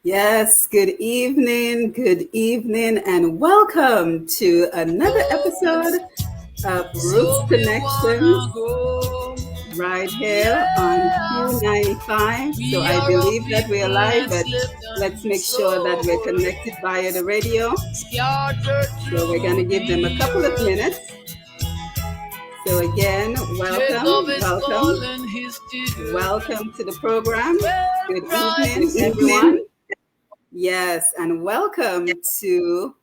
Yes, good evening, and welcome to another episode of Roots So we wanna Connections go. right here on Yeah, Q95. So we I are all believe that we are people live, but enslaved let's and make sure that we're sold, connected via the radio. scattered So we're going to through give them a the couple of earth. minutes. So again, Jacob welcome, is welcome, calling his children. welcome to the program. Good Where evening, everyone. Yes, and welcome to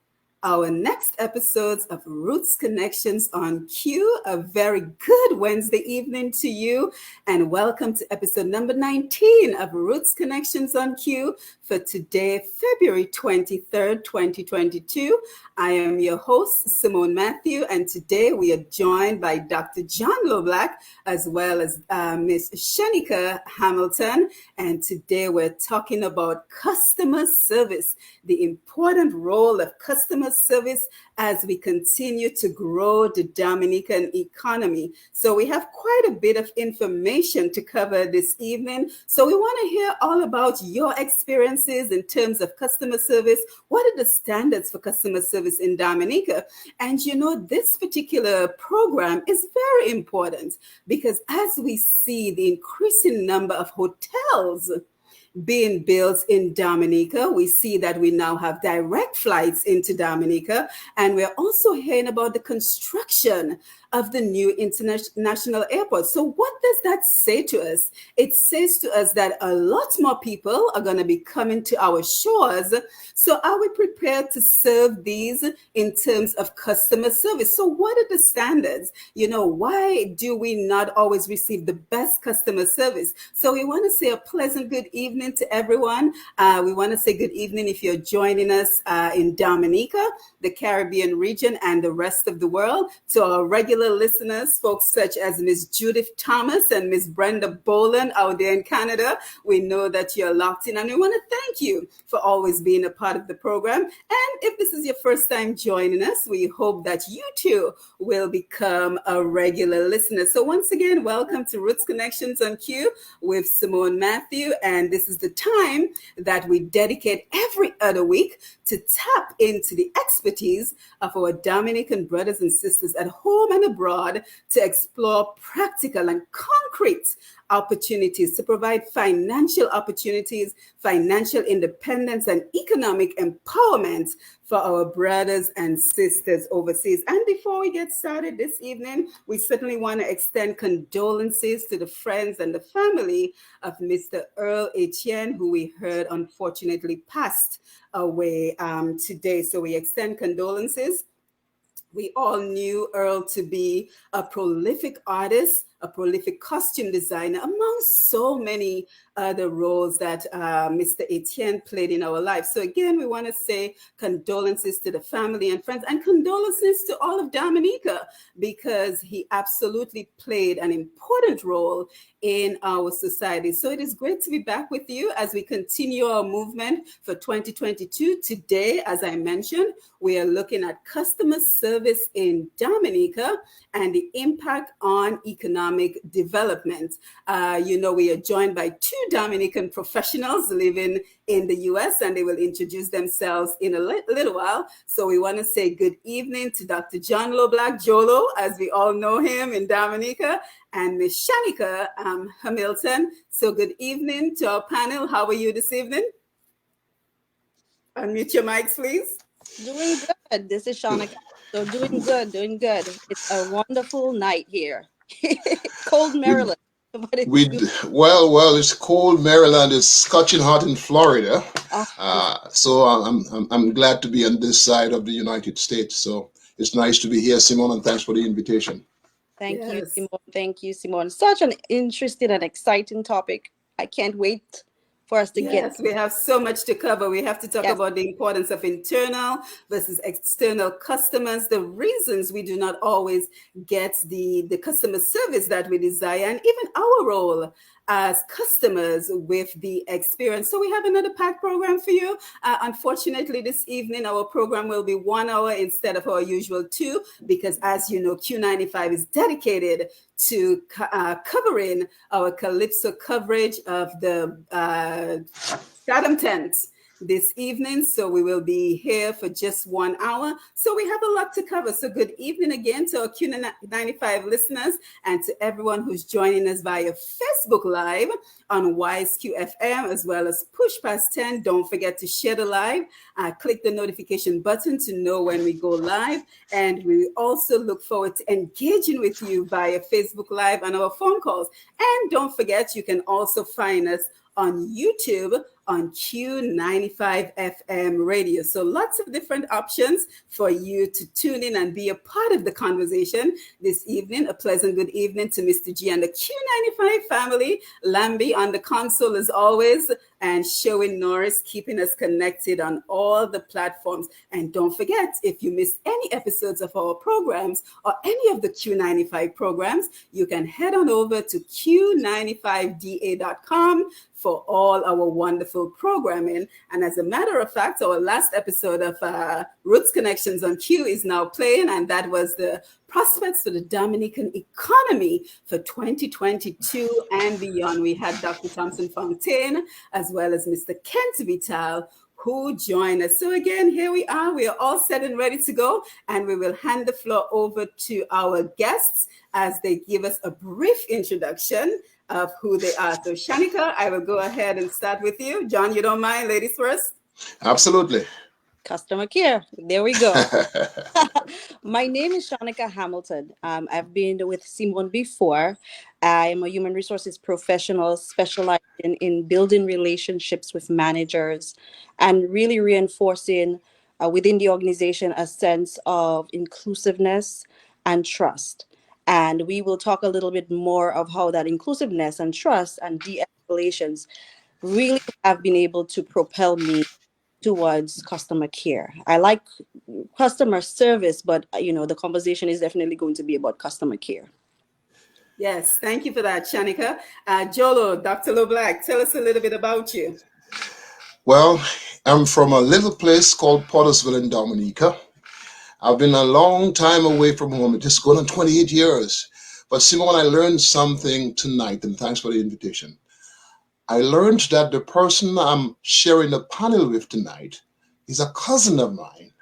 our next episodes of Roots Connections on Q. A very good Wednesday evening to you, and welcome to episode number 19 of Roots Connections on Q for today, February 23rd, 2022. I am your host, Simone Mathieu, and today we are joined by Dr. John Loblack as well as Miss Shanica Hamilton. And today we're talking about customer service, the important role of customer service as we continue to grow the Dominican economy. So we have quite a bit of information to cover this evening. So we want to hear all about your experiences in terms of customer service. What are the standards for customer service in Dominica? And this particular program is very important because as we see the increasing number of hotels being built in Dominica. We see that we now have direct flights into Dominica, and we're also hearing about the construction of the new international airport. So, what does that say to us? It says to us that a lot more people are going to be coming to our shores. So, are we prepared to serve these in terms of customer service? So, what are the standards? Why do we not always receive the best customer service? So, we want to say a pleasant good evening to everyone. We want to say good evening if you're joining us in Dominica, the Caribbean region, and the rest of the world. To our regular listeners, folks such as Miss Judith Thomas and Miss Brenda Boland out there in Canada, we know that you're locked in, and we want to thank you for always being a part of the program. And if this is your first time joining us, we hope that you too will become a regular listener. So once again, welcome to Roots Connections on Q with Simone Mathieu, and this is the time that we dedicate every other week to tap into the expertise of our Dominican brothers and sisters at home and abroad to explore practical and concrete opportunities to provide financial opportunities, financial independence, and economic empowerment for our brothers and sisters overseas. And before we get started this evening, we certainly want to extend condolences to the friends and the family of Mr. Earl Etienne, who we heard unfortunately passed away today. So we extend condolences. We all knew Earl to be a prolific artist, a prolific costume designer, among so many other roles that Mr. Etienne played in our lives. So again, we want to say condolences to the family and friends, and condolences to all of Dominica, because he absolutely played an important role in our society. So it is great to be back with you as we continue our movement for 2022. Today, as I mentioned, we are looking at customer service in Dominica and the impact on economic development. We are joined by two Dominican professionals living in the US, and they will introduce themselves in a little while. So we want to say good evening to Dr. John Loblack, Jolo, as we all know him in Dominica, and Miss Shanica Hamilton. So good evening to our panel. How are you this evening? Unmute your mics, please. Doing good. This is Shanica. So doing good, doing good. It's a wonderful night here. Cold We Maryland. But we it's well, it's cold. Maryland is scorching hot in Florida. oh, So I'm glad to be on this side of the United States. So it's nice to be here, Simon, and thanks for the invitation. thank you, Yes. Simone. Thank you, Simone. Such an interesting and exciting topic. I can't wait for us to get Yes, we have so much to cover. We have to talk yes. about the importance of internal versus external customers, the reasons we do not always get the customer service that we desire, and even our role as customers with the experience. So we have another packed program for you. Unfortunately, this evening, our program will be 1 hour instead of our usual 2, because as you know, Q95 is dedicated to covering our Calypso coverage of the Stardom Tent this evening. So we will be here for just 1 hour. So we have a lot to cover. So good evening again to our Q95 listeners and to everyone who's joining us via Facebook Live on Wise QFM as well as Push Past 10. Don't forget to share the live. Click the notification button to know when we go live. And we also look forward to engaging with you via Facebook Live and our phone calls. And don't forget, you can also find us on YouTube on Q95 FM radio. So lots of different options for you to tune in and be a part of the conversation this evening. A pleasant good evening to Mr. G and the Q95 family. Lambi on the console as always, and Showing Norris keeping us connected on all the platforms. And don't forget, if you missed any episodes of our programs or any of the Q95 programs, you can head on over to q95da.com for all our wonderful programming. And as a matter of fact, our last episode of Roots Connections on Q is now playing, and that was the prospects for the Dominican economy for 2022 and beyond. We had Dr. Thompson Fontaine as well as Mr. Kent Vital who joined us. So again, here we are. We are all set and ready to go, and we will hand the floor over to our guests as they give us a brief introduction of who they are. So Shanica, I will go ahead and start with you. John, you don't mind? Ladies first? Absolutely. Customer care. There we go. My name is Shanica Hamilton. I've been with Simone before. I'm a human resources professional specialized in building relationships with managers and really reinforcing within the organization a sense of inclusiveness and trust. And we will talk a little bit more of how that inclusiveness and trust and de-escalations really have been able to propel me towards customer care. I like customer service, but the conversation is definitely going to be about customer care. Yes, thank you for that, Shanika. Jolo, Dr. Loblack, tell us a little bit about you. Well, I'm from a little place called Pottersville in Dominica. I've been a long time away from home, just going on 28 years. But Simone, I learned something tonight, and thanks for the invitation. I learned that the person I'm sharing the panel with tonight is a cousin of mine.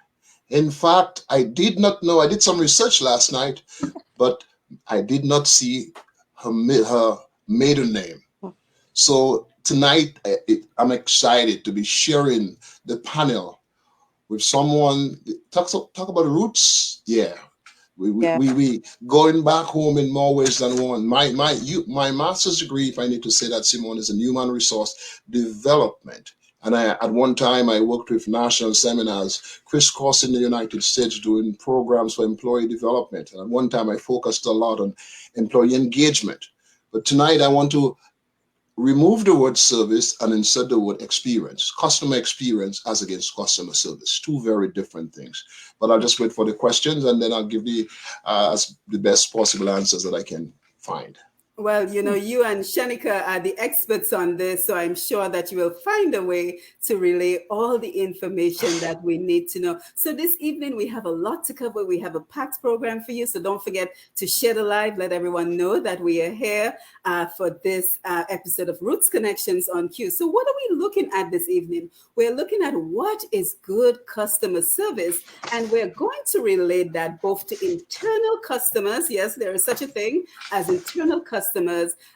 In fact, I did not know, I did some research last night, but I did not see her maiden name. So tonight, I'm excited to be sharing the panel with someone. Talk about roots. Yeah. We going back home in more ways than one. My master's degree, if I need to say that, Simone, is in human resource development. And at one time I worked with national seminars crisscrossing the United States doing programs for employee development. And at one time I focused a lot on employee engagement. But tonight I want to remove the word service and insert the word experience, customer experience as against customer service. Two very different things. But I'll just wait for the questions and then I'll give the best possible answers that I can find. Well, you and Shanika are the experts on this, so I'm sure that you will find a way to relay all the information that we need to know. So this evening, we have a lot to cover. We have a packed program for you, so don't forget to share the live. Let everyone know that we are here for this episode of Roots Connections on Q. So what are we looking at this evening? We're looking at what is good customer service, and we're going to relate that both to internal customers. Yes, there is such a thing as internal customers,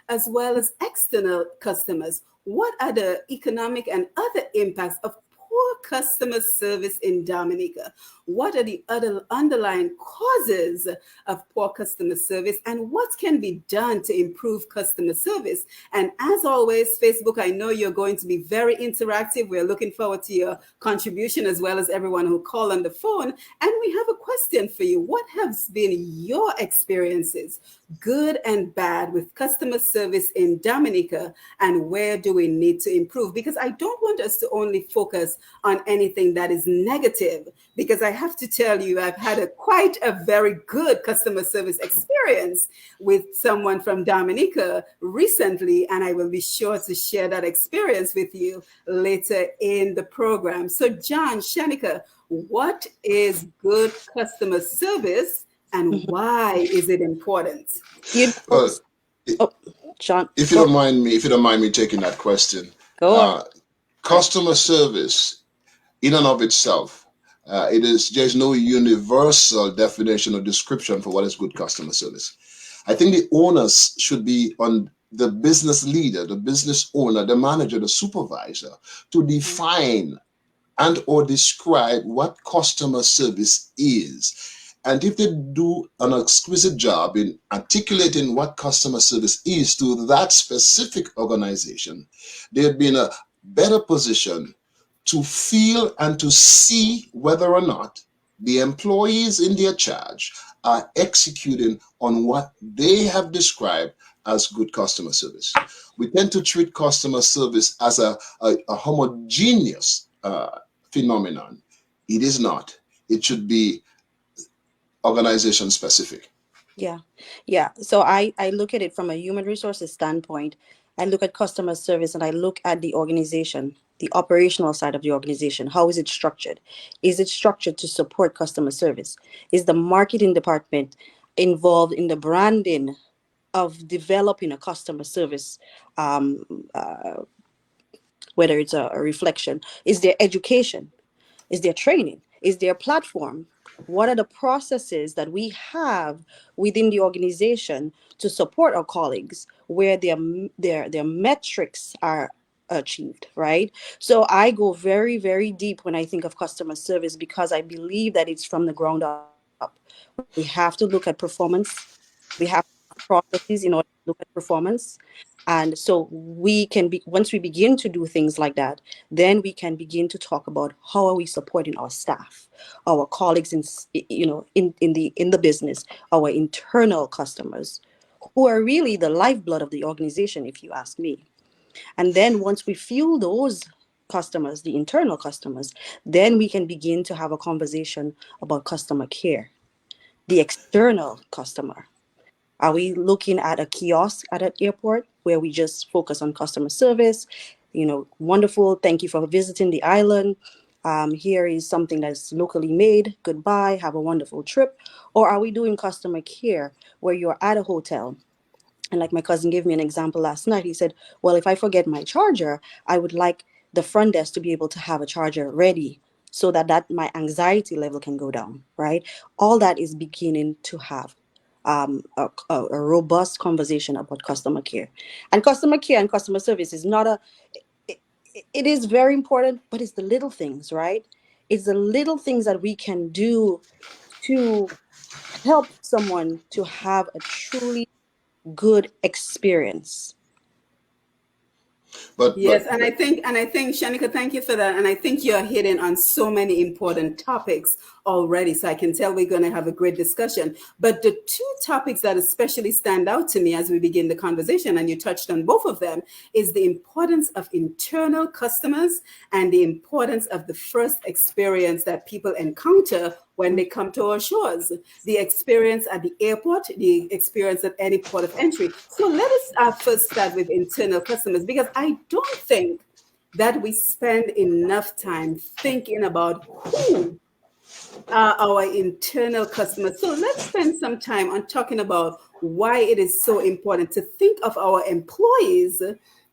as well as external customers. What are the economic and other impacts of poor customer service in Dominica? What are the other underlying causes of poor customer service, and what can be done to improve customer service? And as always, Facebook, I know you're going to be very interactive. We're looking forward to your contribution as well as everyone who called on the phone. And we have a question for you. What has been your experiences, good and bad, with customer service in Dominica, and where do we need to improve? Because I don't want us to only focus on anything that is negative, because I have to tell you, I've had quite a very good customer service experience with someone from Dominica recently, and I will be sure to share that experience with you later in the program. So John, Shanika, what is good customer service and why is it important? John, if you don't mind me taking that question. Go on. Customer service, in and of itself, there's no universal definition or description for what is good customer service. I think the onus should be on the business leader, the business owner, the manager, the supervisor to Mhm. define and or describe what customer service is. And if they do an exquisite job in articulating what customer service is to that specific organization, they'd be in a better position to feel and to see whether or not the employees in their charge are executing on what they have described as good customer service. We tend to treat customer service as a homogeneous phenomenon. It is not. It should be organization specific. Yeah. Yeah. So I look at it from a human resources standpoint. I look at customer service and I look at the organization, the operational side of the organization. How is it structured? Is it structured to support customer service? Is the marketing department involved in the branding of developing a customer service, um, uh, whether it's a reflection? Is there education? Is there training? Is there a platform? What are the processes that we have within the organization to support our colleagues where their metrics are achieved, right? So I go very, very deep when I think of customer service because I believe that it's from the ground up. We have to look at performance. We have processes in order to look at performance. And so we can be, once we begin to do things like that, then we can begin to talk about how are we supporting our staff, our colleagues in the business, our internal customers, who are really the lifeblood of the organization, if you ask me. And then once we fuel those customers, the internal customers, then we can begin to have a conversation about customer care, the external customer. Are we looking at a kiosk at an airport where we just focus on customer service? Wonderful. Thank you for visiting the island. Here is something that's locally made. Goodbye. Have a wonderful trip. Or are we doing customer care where you're at a hotel? And like my cousin gave me an example last night, he said, well, if I forget my charger, I would like the front desk to be able to have a charger ready so that my anxiety level can go down, right? All that is beginning to have a robust conversation about customer care. And customer care and customer service is not it, it is very important, but it's the little things, right? It's the little things that we can do to help someone to have a truly good experience. But Yes, but and I think, Shanika, thank you for that. And I think you're hitting on so many important topics already. So I can tell we're going to have a great discussion. But the two topics that especially stand out to me as we begin the conversation, and you touched on both of them, is the importance of internal customers and the importance of the first experience that people encounter when they come to our shores, the experience at the airport, the experience at any port of entry. So let us first start with internal customers because I don't think that we spend enough time thinking about who are our internal customers. So let's spend some time on talking about why it is so important to think of our employees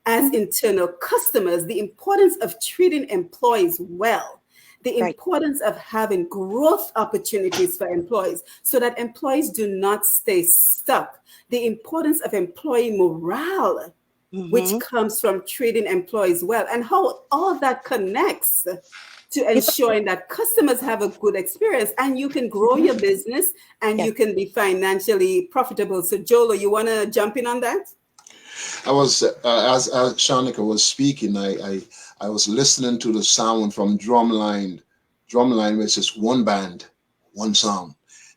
as internal customers, the importance of treating employees well, the Right. importance of having growth opportunities for employees so that employees do not stay stuck, the importance of employee morale, which Mm-hmm. comes from treating employees well, and how all that connects to ensuring that customers have a good experience and you can grow your business and Yes. you can be financially profitable. So, Jolo, you want to jump in on that? I was as Shanika was speaking, I was listening to the sound from drumline, which is one band, one sound.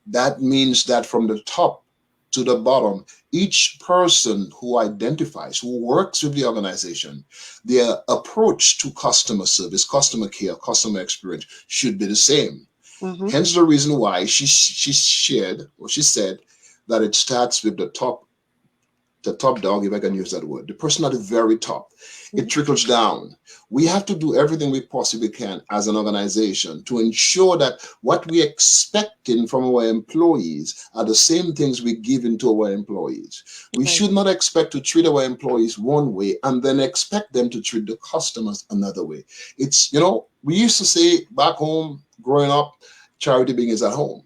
That means that from the top to the bottom, each person who identifies, who works with the organization, their approach to customer service, customer care, customer experience should be the same. Mm-hmm. Hence the reason why she shared or she said that it starts with the top the top dog, if I can use that word, the person at the very top. It Mhm. trickles down. We have to do everything we possibly can as an organization to ensure that what we're expecting from our employees are the same things we give into our employees. We Right. should not expect to treat our employees one way and then expect them to treat the customers another way. It's, we used to say back home growing up, charity begins at home.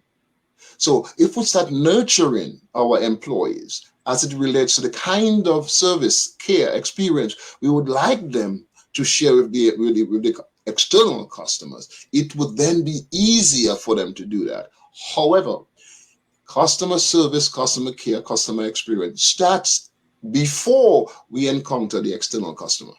So if we start nurturing our employees as it relates to the kind of service, care, experience we would like them to share with the external customers, it would then be easier for them to do that. However, customer service, customer care, customer experience starts before we encounter the external customer.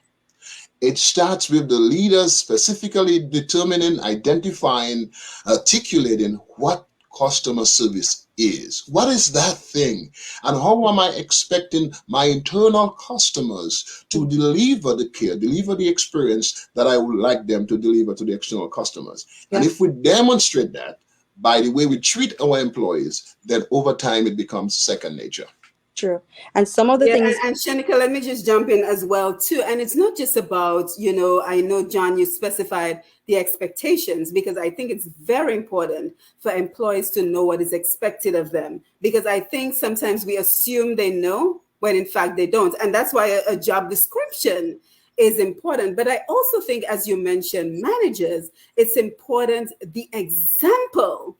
It starts with the leaders specifically determining, identifying, articulating what customer service is. What is that thing? And how am I expecting my internal customers to Mhm. deliver the care, deliver the experience that I would like them to deliver to the external customers? And Yeah, if we demonstrate that by the way we treat our employees, then over time it becomes second nature. true. And some of the Yeah, things. and Shanika, let me just jump in as well too. And it's not just about, I know John, you specified the expectations because I think it's very important for employees to know what is expected of them. Because I think sometimes we assume they know when in fact they don't. And that's why a job description is important. But I also think, as you mentioned, managers, it's important the example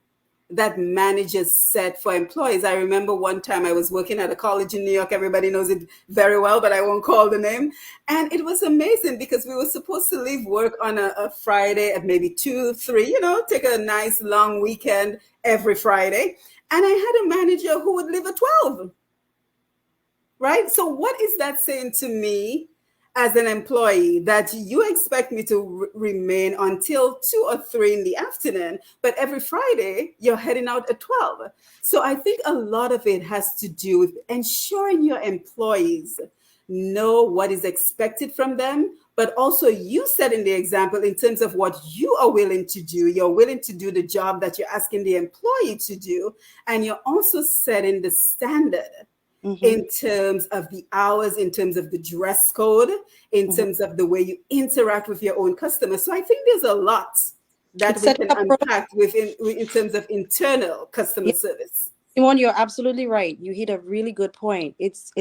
that managers set for employees. I remember one time I was working at a college in New York. Everybody knows it very well, but I won't call the name. And it was amazing because we were supposed to leave work on a Friday at maybe 2, 3, take a nice long weekend every Friday. And I had a manager who would leave at 12, right? So what is that saying to me as an employee, that you expect me to remain until 2 or 3 in the afternoon, but every Friday you're heading out at 12? So I think a lot of it has to do with ensuring your employees know what is expected from them, but also you setting the example in terms of what you are willing to do. You're willing to do the job that you're asking the employee to do, and you're also setting the standard Mhm. in terms of the hours, in terms of the dress code, in Mhm. terms of the way you interact with your own customers. So I think there's a lot that It's we setting can up protocol. unpack in terms of internal customer service. Simone, you're absolutely right. You hit a really good point. It's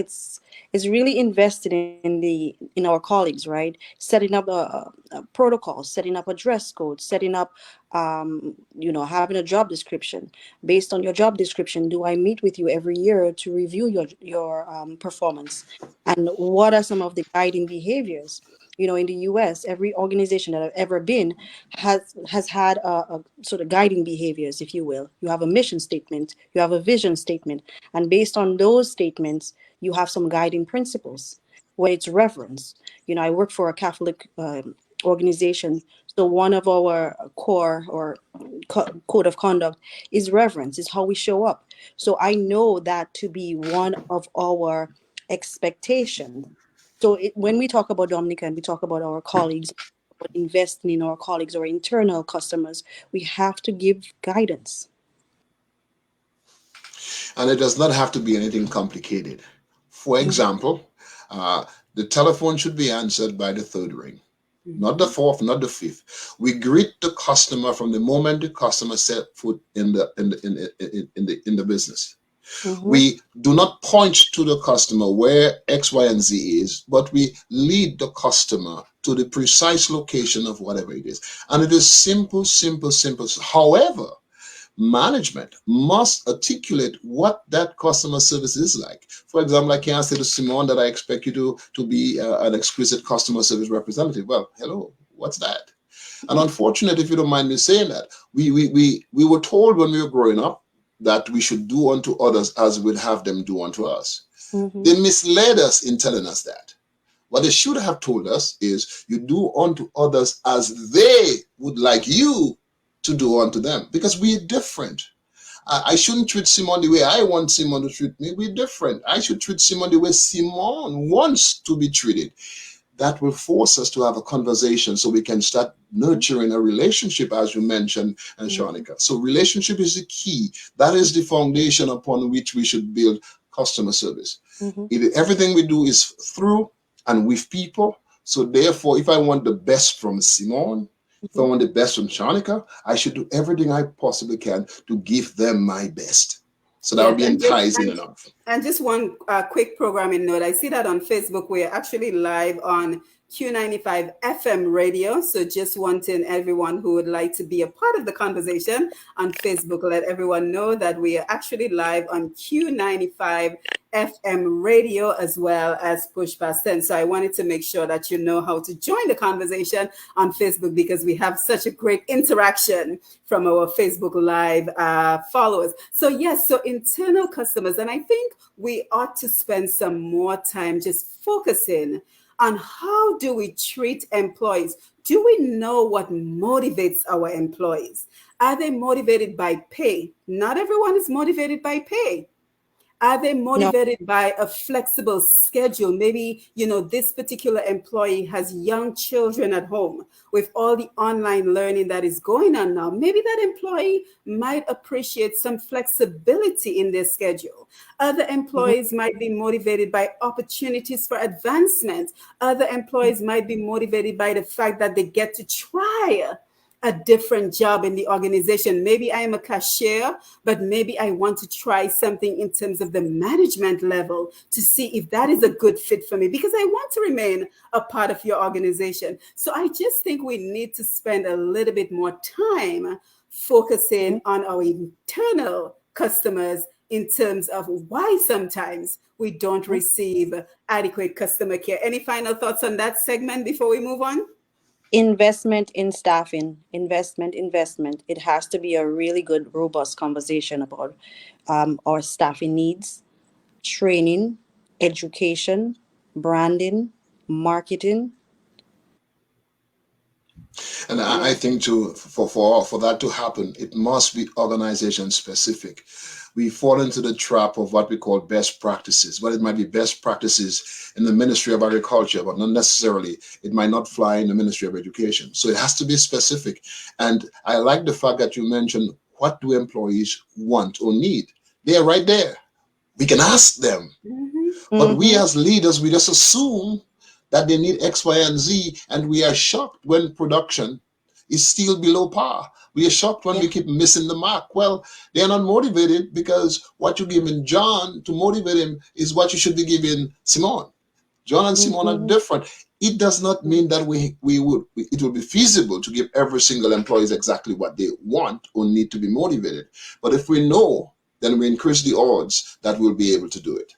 really invested in our colleagues, right? Setting up a protocol, setting up a dress code, setting up, having a job description. Based on your job description, do I meet with you every year to review your performance? And what are some of the guiding behaviors? In the U.S., every organization that I've ever been has had a sort of guiding behaviors, if you will. You have a mission statement, you have a vision statement, and based on those statements, you have some guiding principles. Where it's reverence. I work for a Catholic organization, so one of our core or code of conduct is reverence, is how we show up. So I know that to be one of our expectations. So when we talk about Dominica and we talk about our colleagues, about investing in our colleagues or internal customers, we have to give guidance. And it does not have to be anything complicated. For Mhm. example, uh, the telephone should be answered by the third ring, not the Mhm. fourth, not the fifth. We greet the customer from the moment the customer set foot in the business. Mhm. We do not point to the customer where X, Y, and Z is, but we lead the customer to the precise location of whatever it is. And it is simple, simple, simple. However, management must articulate what that customer service is like. For example, I can't say to Simone that I expect you to be an exquisite customer service representative. Well, hello, what's that? And unfortunately, if you don't mind me saying that, we were told when we were growing up that we should do unto others as we'd have them do unto us. Mhm. They misled us in telling us that. What they should have told us is you do unto others as they would like you to do unto them, because we're different. I shouldn't treat Simone the way I want Simone to treat me. We're different. I should treat Simone the way Simone wants to be treated. That will force us to have a conversation so we can start nurturing a relationship, as you mentioned, and Mhm. Shanika. So relationship is the key. That is the foundation upon which we should build customer service. Mm-hmm. Everything we do is through and with people. So therefore, if I want the best from Simone, if I Mm-hmm. want the best from Shanika, I should do everything I possibly can to give them my best. So that will Yes, be enticing enough. and just one quick programming note. I see that on Facebook. We're actually live on Q95 FM radio. So just wanting everyone who would like to be a part of the conversation on Facebook, let everyone know that we are actually live on Q95 FM radio as well as Push Past 10. So I wanted to make sure that you know how to join the conversation on Facebook because we have such a great interaction from our Facebook Live followers. So, yes, so internal customers, and I think we ought to spend some more time just focusing on how do we treat employees? Do we know what motivates our employees? Are they motivated by pay? Not everyone is motivated by pay. Are they No. motivated by a flexible schedule? Maybe, this particular employee has young children at home with all the online learning that is going on now. Maybe that employee might appreciate some flexibility in their schedule. Other Mm-hmm. employees might be motivated by opportunities for advancement. Other employees might be motivated by the fact that they get to try a different job in the organization. Maybe I am a cashier, but maybe I want to try something in terms of the management level to see if that is a good fit for me because I want to remain a part of your organization. So I just think we need to spend a little bit more time Mm-hmm. focusing on our internal customers in terms of why sometimes we don't receive adequate customer care. Any final thoughts on that segment before we move on? Investment in staffing, investment. It has to be a really good, robust conversation about our staffing needs, training, education, branding, marketing. And I Yes. think to for that to happen, it must be organization specific. We fall into the trap of what we call best practices. Well, it might be best practices in the Ministry of Agriculture, but not necessarily. It might not fly in the Ministry of Education. So it has to be specific. And I like the fact that you mentioned what do employees want or need. They are right there. We can ask them. Mhm. But we Mm-hmm. as leaders, we just assume that they need X, Y, and Z, and we are shocked when production is still below par. We are shocked when we Yeah. keep missing the mark. Well, they are not motivated because what you give in John to motivate him is what you should be giving Simone. John and Simone are Mm-hmm. different. It does not mean that it will be feasible to give every single employee exactly what they want or need to be motivated. But if we know, then we increase the odds that we'll be able to do it.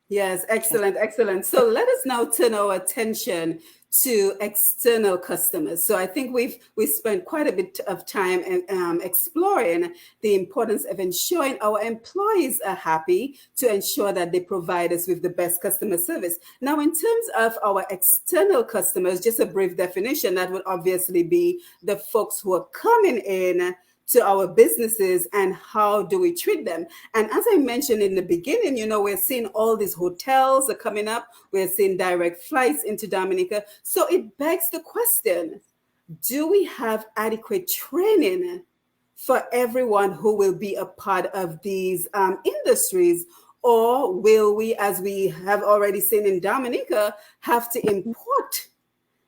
Yes, excellent, excellent. So let us now turn our attention to external customers. So I think we spent quite a bit of time exploring the importance of ensuring our employees are happy to ensure that they provide us with the best customer service. Now, in terms of our external customers, just a brief definition, that would obviously be the folks who are coming in to our businesses and how do we treat them. And as I mentioned in the beginning, we're seeing all these hotels are coming up. We're seeing direct flights into Dominica. So it begs the question, do we have adequate training for everyone who will be a part of these industries? Or will we, as we have already seen in Dominica, have to import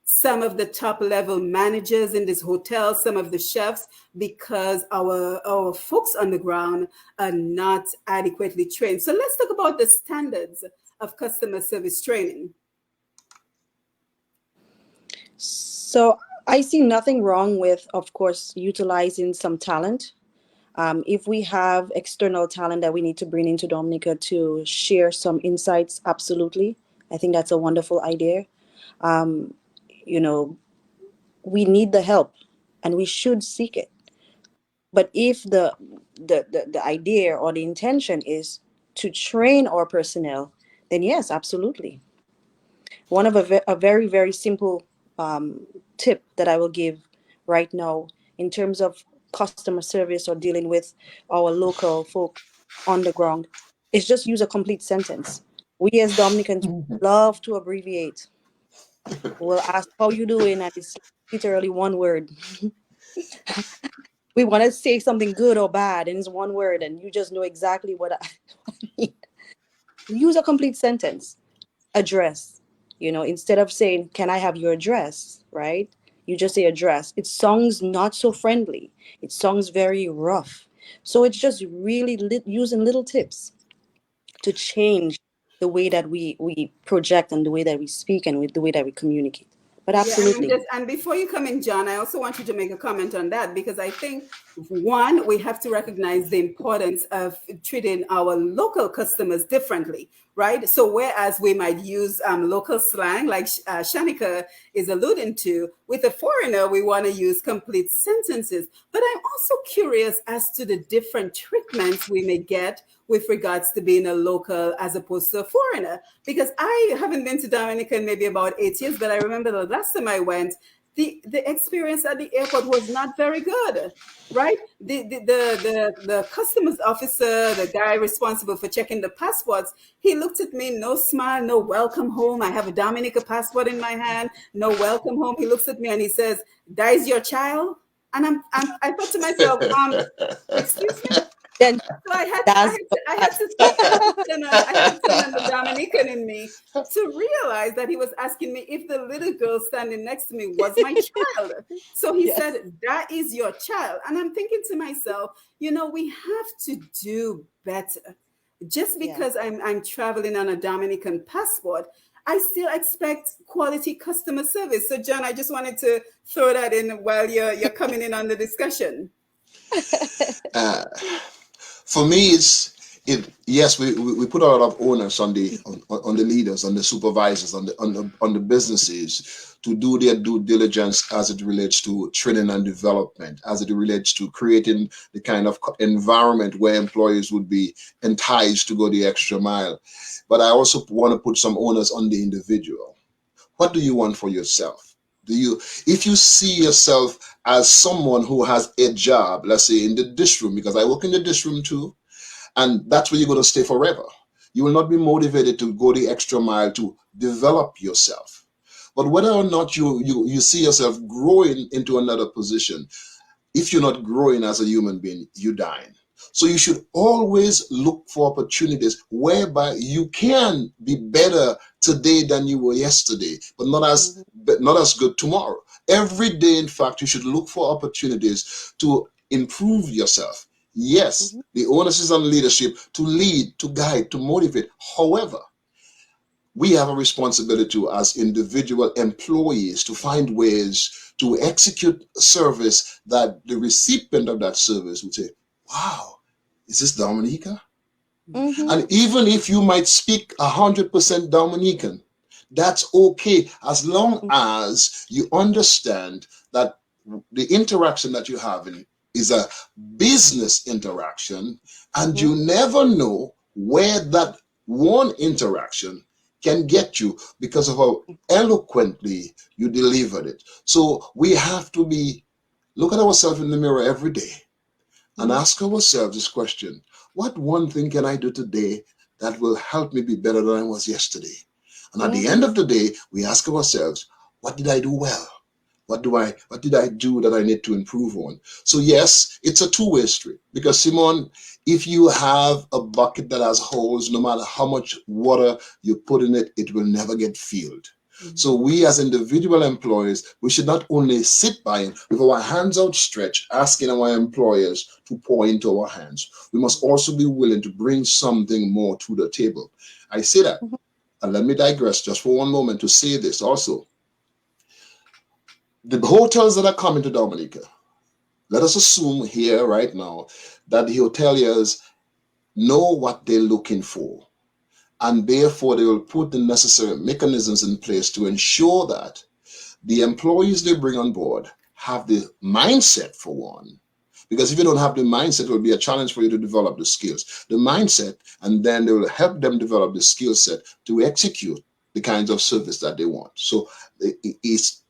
some of the top level managers in this hotel, some of the chefs, because our folks on the ground are not adequately trained. So let's talk about the standards of customer service training. So I see nothing wrong with, of course, utilizing some talent. If we have external talent that we need to bring into Dominica to share some insights, absolutely. I think that's a wonderful idea. Um, you know, we need the help and we should seek it. But if the idea or the intention is to train our personnel, then yes, absolutely. One of a very, very simple um, tip that I will give right now in terms of customer service or dealing with our local folk on the ground is just use a complete sentence. We as Dominicans love to abbreviate. We'll ask how you doing, and it's literally one word. We want to say something good or bad, and it's one word, and you just know exactly what I mean. use a complete sentence. Address. Instead of saying, "Can I have your address?" Right? You just say address. It sounds not so friendly. It sounds very rough. So it's just really using little tips to change the way that we project and the way that we speak and with the way that we communicate. But Yeah, and absolutely. just and before you come in, John, I also want you to make a comment on that because I think one, we have to recognize the importance of treating our local customers differently, right? So whereas we might use local slang like Shanika is alluding to, with a foreigner we want to use complete sentences. But I'm also curious as to the different treatments we may get with regards to being a local as opposed to a foreigner. Because I haven't been to Dominica in maybe about 8 years, but I remember the last time I went, the experience at the airport was not very good. Right, the customs officer, the guy responsible for checking the passports, he looked at me, no smile, no welcome home. I have a Dominica passport in my hand, no welcome home. He looks at me and he says, "That is your child?" And I thought to myself, excuse me. Then So I had to, I that's had to, I had to, I had to turn on the Dominican in me to realize that he was asking me if the little girl standing next to me was my child. So he yes. said, "That is your child." And I'm thinking to myself, we have to do better. Just Yeah. because I'm traveling on a Dominican passport, I still expect quality customer service. So John, I just wanted to throw that in while you're coming in on the discussion. uh, for me, it yes, we put a lot of onus on the leaders, on the supervisors, on the businesses to do their due diligence as it relates to training and development, as it relates to creating the kind of environment where employees would be enticed to go the extra mile. But I also want to put some onus on the individual. What do you want for yourself? If you see yourself as someone who has a job, let's say in the dish room, because I work in the dish room too, and that's where you're going to stay forever. You will not be motivated to go the extra mile to develop yourself. But whether or not you see yourself growing into another position, if you're not growing as a human being, you're dying. So you should always look for opportunities whereby you can be better today than you were yesterday, but Mhm. not as good tomorrow. Every day, in fact, you should look for opportunities to improve yourself. Yes, Mhm. the onus is on leadership to lead, to guide, to motivate. However, we have a responsibility as individual employees to find ways to execute service that the recipient of that service would say, "Wow, is this Dominica?" Mhm. And even if you might speak 100% Dominican, that's okay as long as you understand that the interaction that you're having is a business interaction, and Mhm. you never know where that one interaction can get you because of how eloquently you delivered it. So we have to look at ourselves in the mirror every day and Mhm. ask ourselves this question: what one thing can I do today that will help me be better than I was yesterday? And at the end Mhm. of the day, we ask ourselves, what did I do well? What did I do that I need to improve on? So yes, it's a two-way street because Simone, if you have a bucket that has holes, no matter how much water you put in it, it will never get filled. So Mhm. we as individual employees, we should not only sit by with our hands outstretched, asking our employers to pour into our hands. We must also be willing to bring something more to the table. I say that, Mhm. and let me digress just for one moment to say this also. The hotels that are coming to Dominica, let us assume here right now that the hoteliers know what they're looking for, and therefore they will put the necessary mechanisms in place to ensure that the employees they bring on board have the mindset for one. Because if you don't have the mindset, it will be a challenge for you to develop the skills. The mindset, and then they will help them develop the skill set to execute the kinds of service that they want. So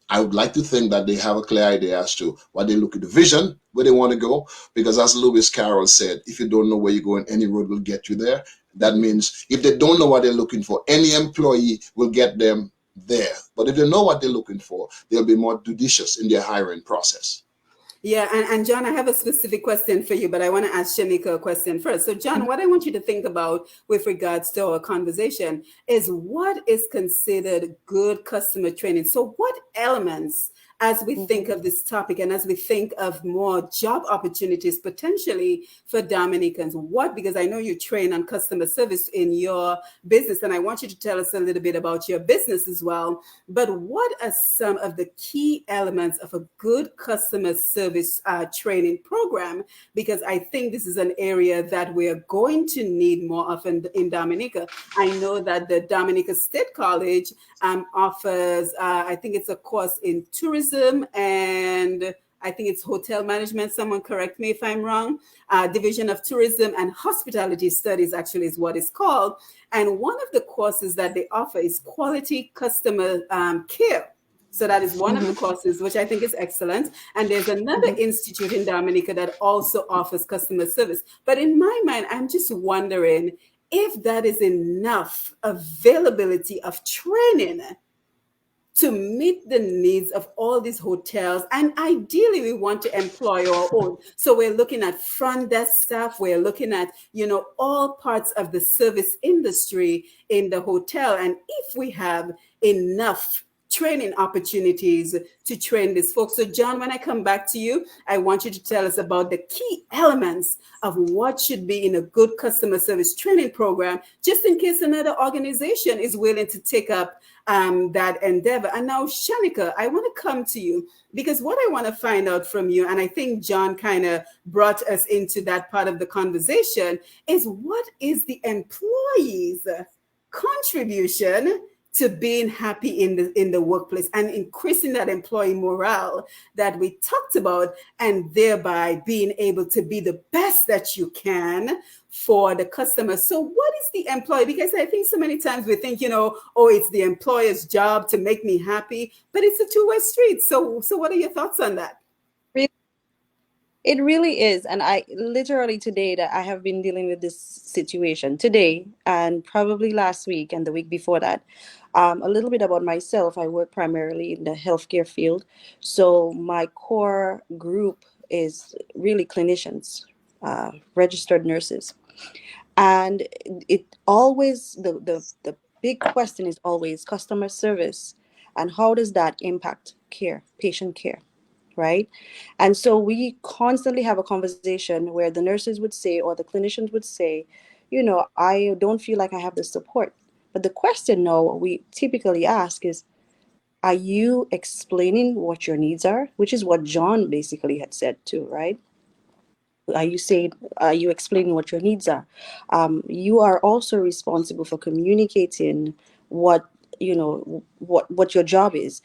I would like to think that they have a clear idea as to what they look at, the vision, where they want to go. Because as Lewis Carroll said, if you don't know where you're going, any road will get you there. That Mhm. means if they don't know what they're looking for, any employee will get them there. But if they know what they're looking for, they'll be more judicious in their hiring process. Yeah, and John, I have a specific question for you, but I want to ask Shanika a question first. So, John, what I want you to think about with regards to our conversation is what is considered good customer training. So, what elements, as we think Mhm. of this topic and as we think of more job opportunities potentially for Dominicans, what, because I know you train on customer service in your business, and I want you to tell us a little bit about your business as well. But what are some of the key elements of a good customer service training program? Because I think this is an area that we're going to need more often in Dominica. I know that the Dominica State College offers, I think it's a course in tourism and I think it's hotel management. Someone correct me if I'm wrong. Division of Tourism and Hospitality Studies actually is what it's called. And one of the courses that they offer is quality customer care. So that is one of the Mhm. courses, which I think is excellent. And there's another Mhm. institute in Dominica that also offers customer service. But in my mind, I'm just wondering if that is enough availability of training to meet the needs of all these hotels. And ideally, we want to employ our own. So we're looking at front desk staff. We're looking at, all parts of the service industry in the hotel. And if we have enough training opportunities to train these folks. So, John, when I come back to you, I want you to tell us about the key elements of what should be in a good customer service training program, just in case another organization is willing to take up that endeavor. And now, Shanika, I want to come to you because what I want to find out from you, and I think John kind of brought us into that part of the conversation, is what is the employee's contribution to being happy in the workplace and increasing that employee morale that we talked about, and thereby being able to be the best that you can for the customer. So what is the employee? Because I think so many times we think, oh, it's the employer's job to make me happy, but it's a two-way street. So what are your thoughts on that? It really is. And I literally today that I have been dealing with this situation today and probably last week and the week before that. A little bit about myself. I work primarily in the healthcare field. So my core group is really clinicians, registered nurses. And it always, the big question is always customer service. And how does that impact care, patient care? Right? And so we constantly have a conversation where the nurses would say, or the clinicians would say, I don't feel like I have the support. But the question now we typically ask is, are you explaining what your needs are? Which is what John basically had said too, right? Are you saying, are you explaining what your needs are? You are also responsible for communicating what, what your job is.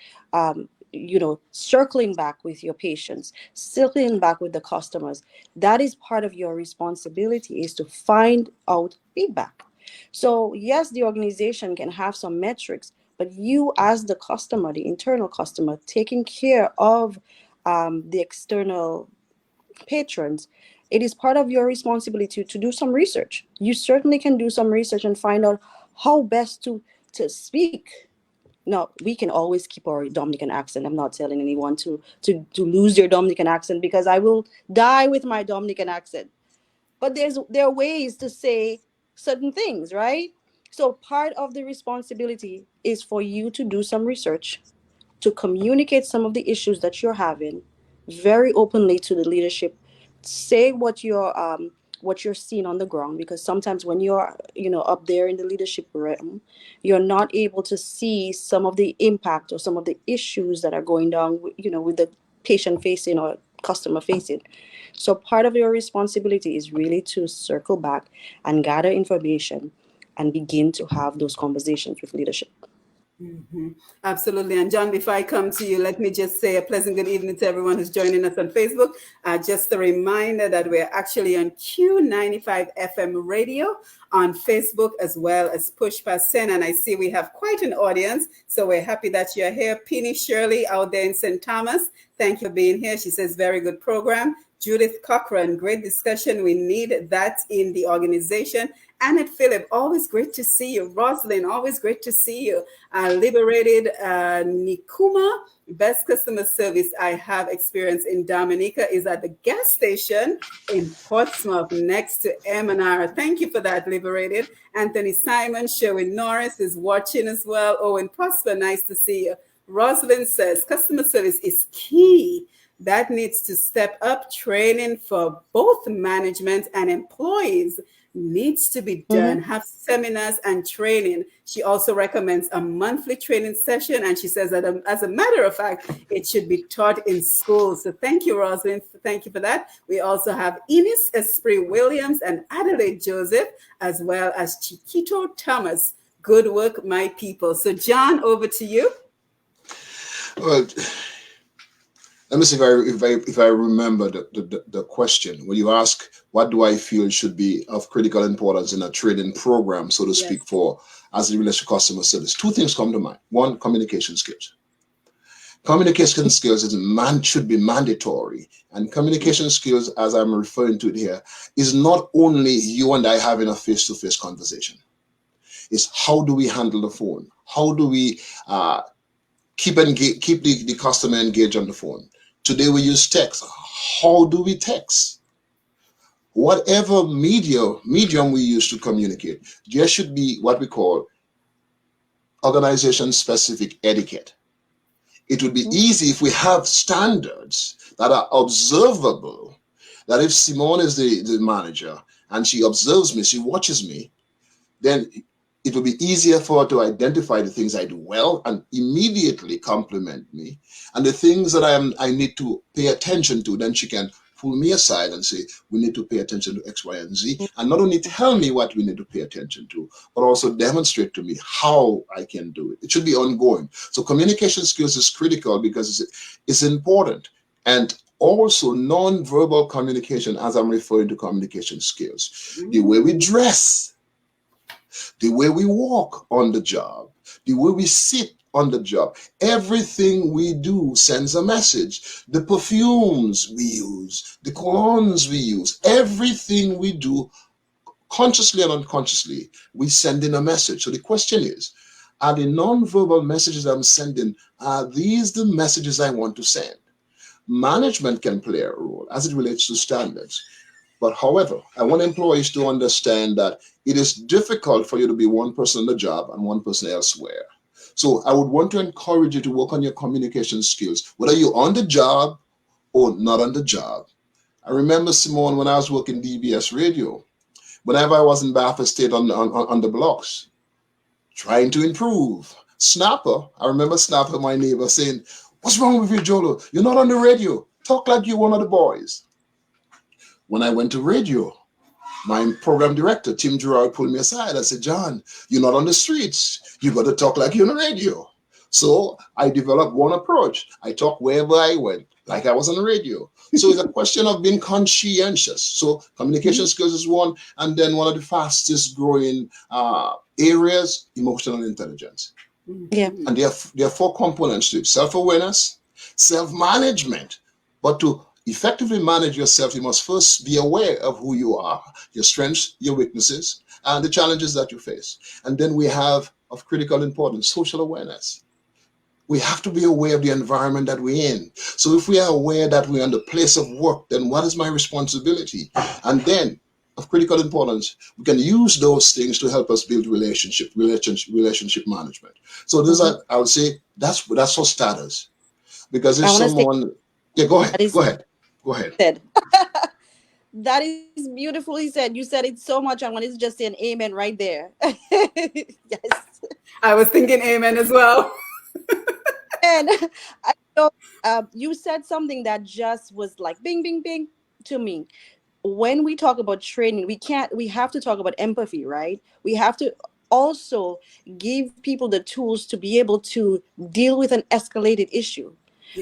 Circling back with your patients, circling back with the customers. That is part of your responsibility, is to find out feedback. So yes, the organization can have some metrics, but you as the customer, the internal customer, taking care of the external patrons, it is part of your responsibility to do some research. You certainly can do some research and find out how best to speak. Now, we can always keep our Dominican accent. I'm not telling anyone to lose your Dominican accent, because I will die with my Dominican accent. But there are ways to say certain things, right? So part of the responsibility is for you to do some research, to communicate some of the issues that you're having very openly to the leadership. Say what you're seeing on the ground, because sometimes when you're up there in the leadership realm, you're not able to see some of the impact or some of the issues that are going down with the patient facing or customer facing. So part of your responsibility is really to circle back and gather information and begin to have those conversations with leadership. Mhm. Absolutely. And John, before I come to you, let me just say a pleasant good evening to everyone who's joining us on Facebook. Just a reminder that we're actually on Q95 FM radio on Facebook as well as Push Past 10. And I see we have quite an audience. So we're happy that you're here. Penny Shirley out there in St. Thomas, thank you for being here. She says, very good program. Judith Cochran, great discussion. We need that in the organization. Annette Phillip, always great to see you. Rosalind, always great to see you. Liberated Nikuma, best customer service I have experienced in Dominica is at the gas station in Portsmouth next to M&R. Thank you for that, Liberated. Anthony Simon, Sherwin Norris is watching as well. Owen Prosper, nice to see you. Rosalind says customer service is key. That needs to step up. Training for both management and employees needs to be done. Mm-hmm. Have seminars and training. She also recommends a monthly training session, and she says that as a matter of fact, it should be taught in schools. So thank you, Rosalind. Thank you for that. We also have Ines Esprit Williams and Adelaide Joseph, as well as Chiquito Thomas. Good work, my people. So John, over to you. Well, let me see if I remember the question. When you ask, what do I feel should be of critical importance in a training program, so to Yes. speak, for as it relates to customer service? Two things come to mind. One, communication skills. Communication skills should be mandatory. And communication skills, as I'm referring to it here, is not only you and I having a face-to-face conversation. It's how do we handle the phone? How do we keep the customer engaged on the phone? Today we use text. How do we text? Whatever medium we use to communicate, there should be what we call organization specific etiquette. It would be easy if we have standards that are observable, that if Simone is the manager and she observes me, she watches me, then it will be easier for her to identify the things I do well and immediately compliment me. And the things that I need to pay attention to, then she can pull me aside and say, we need to pay attention to X, Y, and Z. And not only tell me what we need to pay attention to, but also demonstrate to me how I can do it. It should be ongoing. So communication skills is critical because it's important. And also non-verbal communication, as I'm referring to communication skills, the way we dress, the way we walk on the job, the way we sit on the job, everything we do sends a message. The perfumes we use, the colognes we use, everything we do, consciously and unconsciously, we send in a message. So the question is, are the non-verbal messages I'm sending, are these the messages I want to send? Management can play a role as it relates to standards. But however, I want employees to understand that it is difficult for you to be one person on the job and one person elsewhere. So I would want to encourage you to work on your communication skills, whether you're on the job or not on the job. I remember, Simone, when I was working DBS radio, whenever I was in Bath State on the blocks, trying to improve. Snapper, I remember Snapper, my neighbor, saying, "What's wrong with you, Jolo? You're not on the radio. Talk like you're one of the boys." When I went to radio, my program director, Tim Gerard, pulled me aside. I said, "John, you're not on the streets. You got to talk like you're on the radio." So I developed one approach. I talk wherever I went, like I was on the radio. So it's a question of being conscientious. So communication skills is one, and then one of the fastest growing areas, emotional intelligence. Yeah. And there are four components to it: self-awareness, self-management. But to effectively manage yourself, you must first be aware of who you are, your strengths, your weaknesses, and the challenges that you face. And then we have, of critical importance, social awareness. We have to be aware of the environment that we're in. So if we are aware that we're in the place of work, then what is my responsibility? And then, of critical importance, we can use those things to help us build relationship management. So this, I would say, that's for starters. Because if I want to say someone, yeah, go that ahead, is go ahead, go ahead. said. That is beautifully said. You said it so much. I wanted to just say an amen right there. Yes. I was thinking amen as well. And I know you said something that just was like bing, bing, bing to me. When we talk about training, we have to talk about empathy, right? We have to also give people the tools to be able to deal with an escalated issue,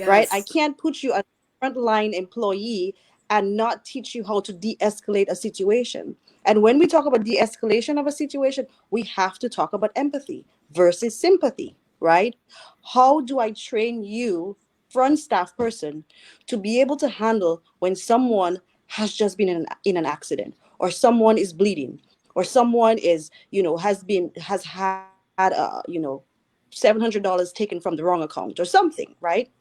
right? I Yes. can't put you as a frontline employee and not teach you how to de-escalate a situation. And when we talk about de-escalation of a situation, we have to talk about empathy versus sympathy, right? How do I train you, front staff person, to be able to handle when someone has just been in an accident, or someone is bleeding, or or someone is, has had $700 taken from the wrong account or something, right?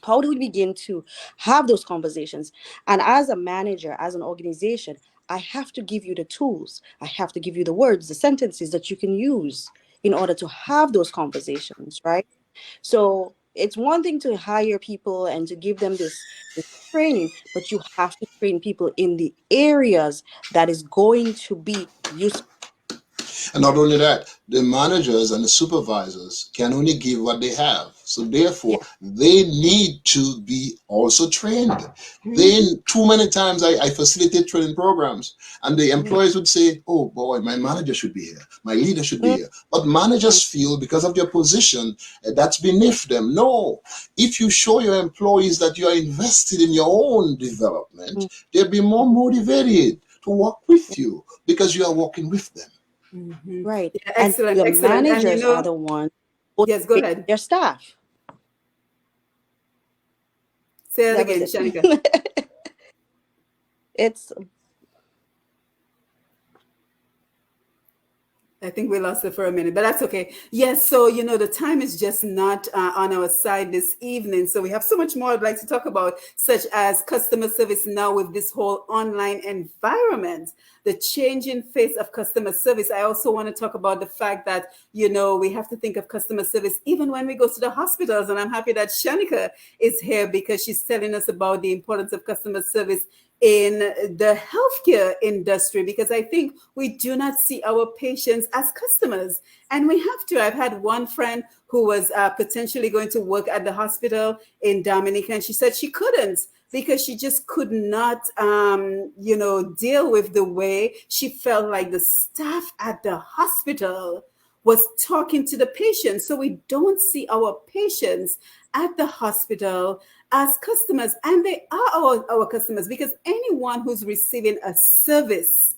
How do we begin to have those conversations? And as a manager, as an organization, I have to give you the tools, I have to give you the words, the sentences that you can use in order to have those conversations, right? So it's one thing to hire people and to give them this training, but you have to train people in the areas that is going to be useful. And not only that, the managers and the supervisors can only give what they have. So therefore, Yeah. they need to be also trained. They too many times I facilitate training programs, and the Mhm. employees would say, "Oh boy, my manager should be here, my leader should be Mhm. here." But managers feel because of their position that's beneath them. No, if you show your employees that you are invested in your own development, Mhm. they'll be more motivated to work with you because you are working with them. Mhm. Right. Yeah, And excellent, the excellent. And managers are the ones yes, go motivating ahead. their staff. Say it That was again, it. Shanika. It's I think we lost it for a minute, but that's okay. Yes, so the time is just not on our side this evening. So we have so much more I'd like to talk about, such as customer service now with this whole online environment, the changing face of customer service. I also want to talk about the fact that we have to think of customer service even when we go to the hospitals. And I'm happy that Shanika is here because she's telling us about the importance of customer service in the healthcare industry, because I think we do not see our patients as customers, and we have to. I've had one friend who was potentially going to work at the hospital in Dominica, and she said she couldn't because she just could not, deal with the way she felt like the staff at the hospital was talking to the patients. So we don't see our patients at the hospital as customers, and they are our customers, because anyone who's receiving a service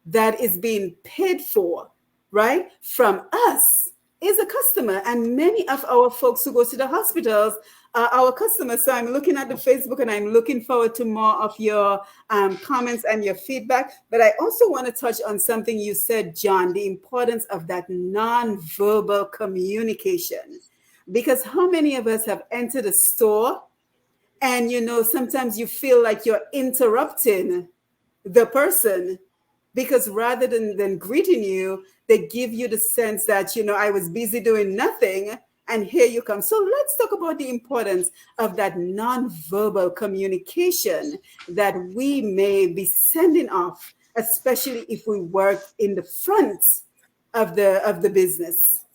that is being paid for, right, from us is a customer. And many of our folks who go to the hospitals are our customers. So I'm looking at the Facebook and I'm looking forward to more of your comments and your feedback. But I also want to touch on something you said, John, the importance of that non-verbal communication. Because how many of us have entered a store and sometimes you feel like you're interrupting the person, because rather than greeting you, they give you the sense that I was busy doing nothing and here you come. So let's talk about the importance of that nonverbal communication that we may be sending off, especially if we work in the front of the business.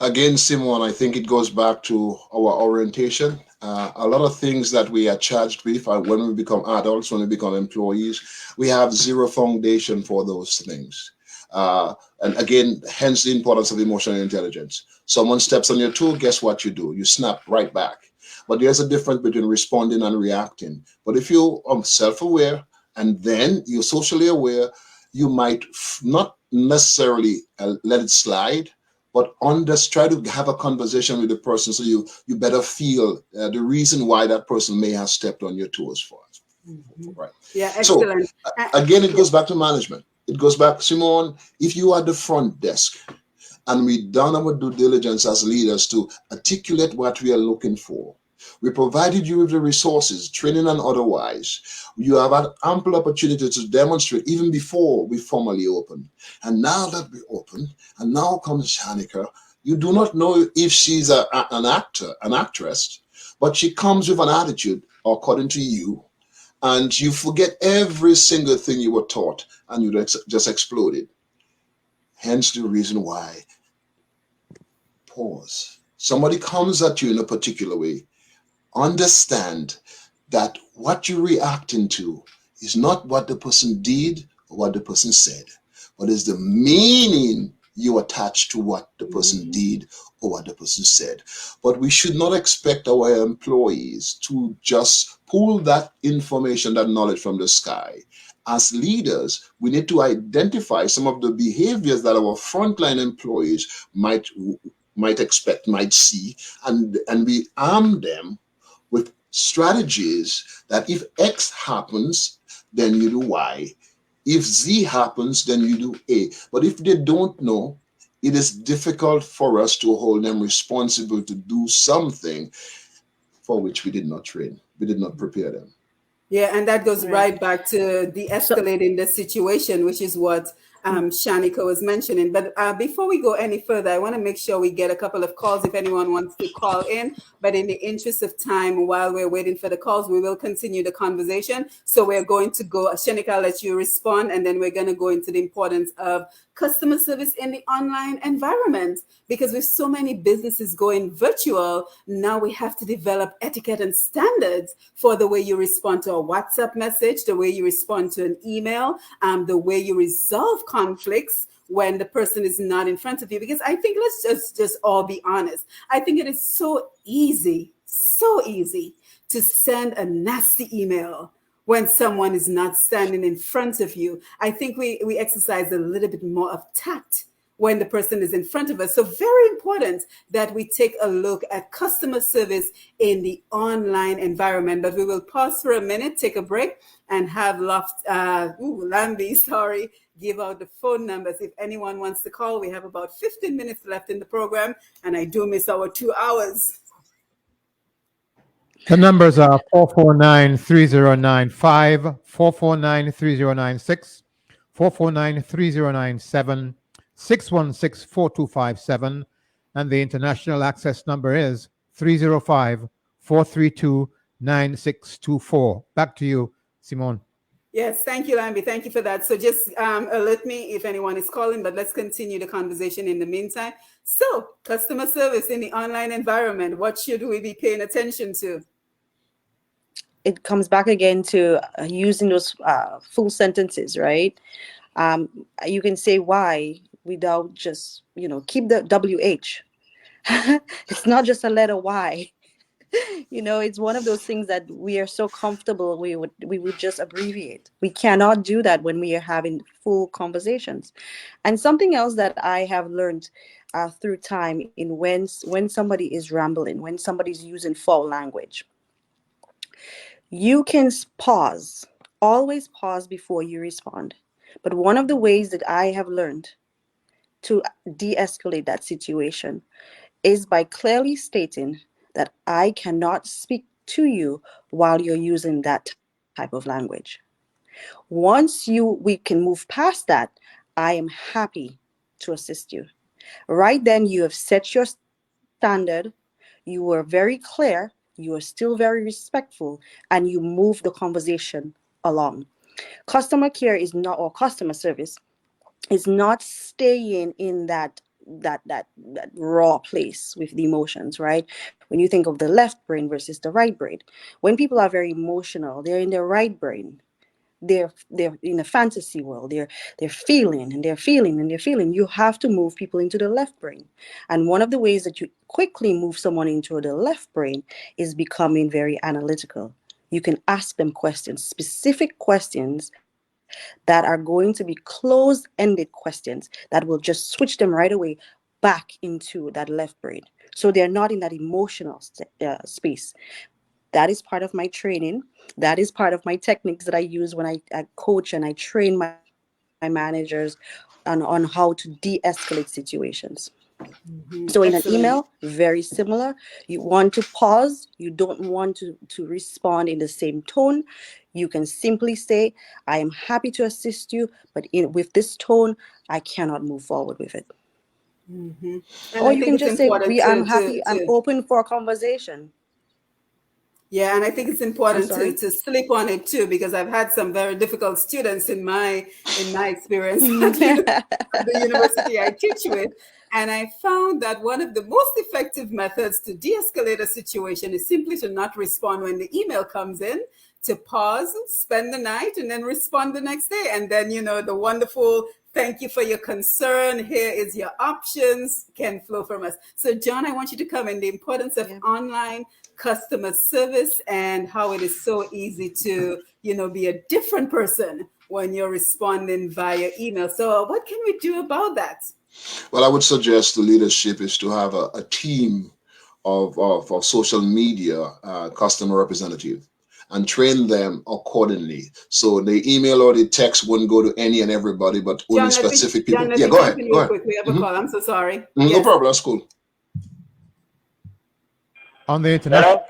Again, Simone, I think it goes back to our orientation. A lot of things that we are charged with when we become adults, when we become employees, we have zero foundation for those things. And again, hence the importance of emotional intelligence. Someone steps on your toe, guess what you do? You snap right back. But there's a difference between responding and reacting. But if you are self aware and then you're socially aware, you might not necessarily let it slide, but on this try to have a conversation with the person so you better feel the reason why that person may have stepped on your toes for us. Mhm. Right. Yeah, So excellent. again, it Yeah. goes back to management. It goes back, Simone, if you are the front desk and we done our due diligence as leaders to articulate what we are looking for. We provided you with the resources, training and otherwise. You have had ample opportunity to demonstrate even before we formally open. And now that we open, and now comes Shanika, you do not know if she's an actor, an actress, but she comes with an attitude, according to you, and you forget every single thing you were taught, and you just exploded. Hence the reason why. Pause. Somebody comes at you in a particular way. Understand that what you're reacting to is not what the person did or what the person said, but is the meaning you attach to what the person Mhm. did or what the person said. But we should not expect our employees to just pull that information, that knowledge from the sky. As leaders, we need to identify some of the behaviors that our frontline employees might expect, might see, and we arm them with strategies that if X happens, then you do Y. If Z happens, then you do A. But if they don't know, it is difficult for us to hold them responsible to do something for which we did not train. We did not prepare them. Yeah, and that goes Right. right back to So, de-escalating the situation, which is what Shanika was mentioning. But before we go any further, I want to make sure we get a couple of calls if anyone wants to call in. But in the interest of time, while we're waiting for the calls, we will continue the conversation. So we're going to go, Shanika, I'll let you respond, and then we're going to go into the importance of customer service in the online environment. Because with so many businesses going virtual, now we have to develop etiquette and standards for the way you respond to a WhatsApp message, the way you respond to an email, the way you resolve conflicts when the person is not in front of you. Because I think, let's just all be honest, I think it is so easy to send a nasty email when someone is not standing in front of you. I think we exercise a little bit more of tact when the person is in front of us. So very important that we take a look at customer service in the online environment. But we will pause for a minute, take a break, and have Lambi, sorry, give out the phone numbers. If anyone wants to call, we have about 15 minutes left in the program, and I do miss our 2 hours. The numbers are 449-3095, 449-3096, 449-3097, 616-4257, and the international access number is 305-432-9624. Back to you, Simone. Yes, thank you, Lambi. Thank you for that. So just alert me if anyone is calling, but let's continue the conversation in the meantime. So, customer service in the online environment, what should we be paying attention to? it comes back again to using those full sentences, right? You can say why without just, keep the WH. It's not just a letter Y. It's one of those things that we are so comfortable we would just abbreviate. We cannot do that when we are having full conversations. And something else that I have learned through time, in when somebody is rambling, when somebody's using foul language, you can pause. Always pause before you respond. But one of the ways that I have learned to de-escalate that situation is by clearly stating that I cannot speak to you while you're using that type of language. We can move past that, I am happy to assist you. Right then, you have set your standard, you were very clear, you are still very respectful, and you move the conversation along. Customer care is not, or customer service is not staying in that raw place with the emotions, right? When you think of the left brain versus the right brain, when people are very emotional, they're in their right brain. They're in a fantasy world. They're feeling and they're feeling and they're feeling. You have to move people into the left brain. And one of the ways that you quickly move someone into the left brain is becoming very analytical. You can ask them questions, specific questions that are going to be closed-ended questions that will just switch them right away back into that left brain. So they're not in that emotional space. That is part of my training. That is part of my techniques that I use when I coach and I train my managers on how to de-escalate situations. So in an email, Excellent. very similar. You want to pause. You don't want to respond in the same tone. You can simply say, I am happy to assist you, but with this tone, I cannot move forward with it. Mhm. And Or I you think can it's just say, important I'm happy, I'm to open for a conversation. yeah, and I think it's I'm important sorry. to sleep on it too, because I've had some very difficult students in my experience at the university I teach with. And I found that one of the most effective methods to de-escalate a situation is simply to not respond when the email comes in, to pause, spend the night, and then respond the next day. And then, the wonderful thank you for your concern. Here is your options can flow from us. So, John, I want you to come in the importance of Yeah. online customer service and how it is so easy to, be a different person when you're responding via email. So, what can we do about that? Well, I would suggest the leadership is to have a team of social media customer representative. and train them accordingly. So the email or the text wouldn't go to any and everybody, but only specific John, people. let Yeah, me go ahead. jump in Go real ahead. quick. We have a Mhm. call. I'm so sorry. No Yes. problem. That's cool. On the international. Hello?